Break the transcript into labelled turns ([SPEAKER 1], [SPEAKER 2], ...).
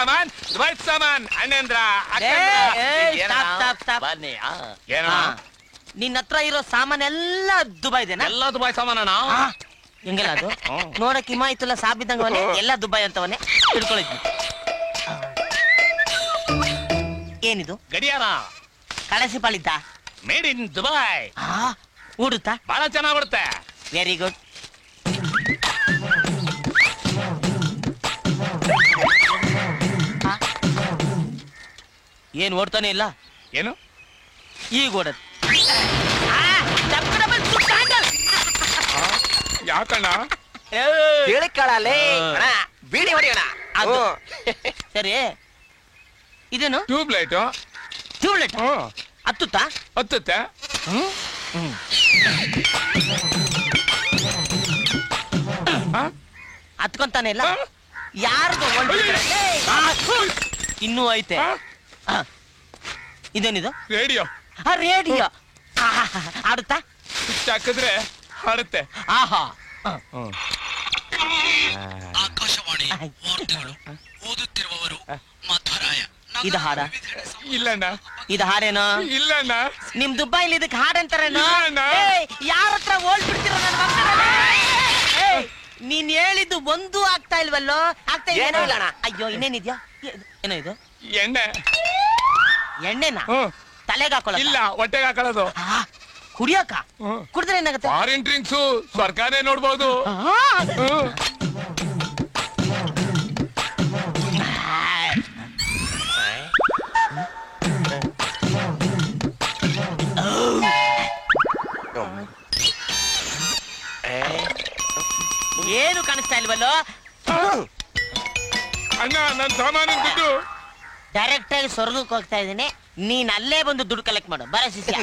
[SPEAKER 1] ಸಾಮಾನ್ ಅಣ್ಣಂದ್ರ
[SPEAKER 2] ಬನ್ನಿ
[SPEAKER 1] ಏನ
[SPEAKER 2] ನಿನ್ನ ಹತ್ರ ಇರೋ ಸಾಮಾನೆಲ್ಲ ದುಬೈದೇನಾ?
[SPEAKER 1] ಎಲ್ಲ ದುಬೈ ಸಾಮಾನ
[SPEAKER 2] ಹೆಂಗೆಲ್ಲ ಅದು ನೋಡಕ್ ಹಿಮಾಯಿತುಲ್ಲ ಸಾಬಿದ್ದಂಗವನೇ ಎಲ್ಲ ದುಬೈ ಅಂತವನೇ ಹಿಡ್ಕೊಳಿದ್ವಿ. ಏನಿದು?
[SPEAKER 1] ಗಡಿಯಾರ
[SPEAKER 2] ಕಳಸಿ ಪಾಳಿದ್ದ
[SPEAKER 1] ಮೇಡ್ ಇನ್ ದುಬೈ.
[SPEAKER 2] ಉಡುತ್ತಾ?
[SPEAKER 1] ಬಹಳ ಚೆನ್ನಾಗ್ ಬಿಡುತ್ತೆ.
[SPEAKER 2] Very good. ಏನ್ ಓಡ್ತಾನೆ ಇಲ್ಲ?
[SPEAKER 1] ಏನು
[SPEAKER 2] ಈಗ ಓಡತ್?
[SPEAKER 1] ಯಾಕಣ್ಣ
[SPEAKER 3] ಬೀಡಿ ಹೊಡಿಯೋಣ.
[SPEAKER 2] ಸರಿ, ಇದೇನು?
[SPEAKER 1] ಟ್ಯೂಬ್ಲೈಟ್.
[SPEAKER 2] ಟ್ಯೂಬ್ಲೈಟ್ ಹತ್ತುತ್ತಾ?
[SPEAKER 1] ಹತ್ತುತ್ತೆ.
[SPEAKER 2] ಹತ್ಕೊಂತಾನೆ ಇಲ್ಲ? ಯಾರ್ದು? ಇನ್ನೂ ಐತೆ. ಇದೇನಿದು?
[SPEAKER 1] ರೇಡಿಯೋ.
[SPEAKER 2] ರೇಡಿಯೋ ಆಡುತ್ತಾ?
[SPEAKER 1] ಸ್ವಿಚ್ ಹಾಕಿದ್ರೆ ಹಾಡುತ್ತೆ.
[SPEAKER 2] ಆಹಾ.
[SPEAKER 4] ಆಕಾಶವಾಣಿ ವಾರ್ತೆಗಳು ಓದುತ್ತಿರುವವರು ಮಧ್ವರಾಯ.
[SPEAKER 2] ಇದು ಹಾಡ?
[SPEAKER 1] ಇಲ್ಲಣ್ಣ.
[SPEAKER 2] ಇದು ಹಾಡೇನೋ?
[SPEAKER 1] ಇಲ್ಲಣ್ಣ.
[SPEAKER 2] ನಿಮ್ ದುಬೈಲಿ ಇದಕ್ಕೆ ಹಾಡಂತಾರೇನೋ? ಯಾರ ಹತ್ರ ಓಡ್ಬಿಡ್ತಿರೋ ನನ್ನ ಮಕ್ಕಳೇ? ನೀನ್ ಹೇಳಿದ್ದು ಒಂದು ಆಗ್ತಾ ಇಲ್ವಲ್ಲೋ? ಆಗ್ತಾ ಇಲ್ಲ. ಅಯ್ಯೋ, ಇನ್ನೇನಿದ್ಯಾ? ಏನೋ ಇದು?
[SPEAKER 1] ಎಣ್ಣೆ.
[SPEAKER 2] ಎಣ್ಣೆನಾ? ತಲೆಗೆ ಹಾಕೊಳ್ಳ?
[SPEAKER 1] ಇಲ್ಲ, ಹೊಟ್ಟೆಗೆ ಹಾಕೊಳ್ಳೋದು.
[SPEAKER 2] ಕುಡಿಯಕ? ಕುಡಿದ್ರೆ ಏನಾಗುತ್ತೆ?
[SPEAKER 1] ಫಾರಿನ್ ಡ್ರಿಂಕ್ಸು ಸರ್ಕಾರನೇ ನೋಡ್ಬೋದು.
[SPEAKER 2] ಏನು ಕಾಣಿಸ್ತಾ ಇಲ್ವಲ್ಲೋ?
[SPEAKER 1] ಅಣ್ಣ, ನನ್ ಸಾಮಾನು ದುಡ್ಡು.
[SPEAKER 2] ಡೈರೆಕ್ಟ್ ಆಗಿ ಸ್ವರ್ಗಕ್ಕೆ ಹೋಗ್ತಾ ಇದ್ದೀನಿ, ನೀನ್ ಅಲ್ಲೇ ಬಂದು ದುಡ್ಡು ಕಲೆಕ್ಟ್ ಮಾಡು. ಬರ ಶಿಷ್ಯ.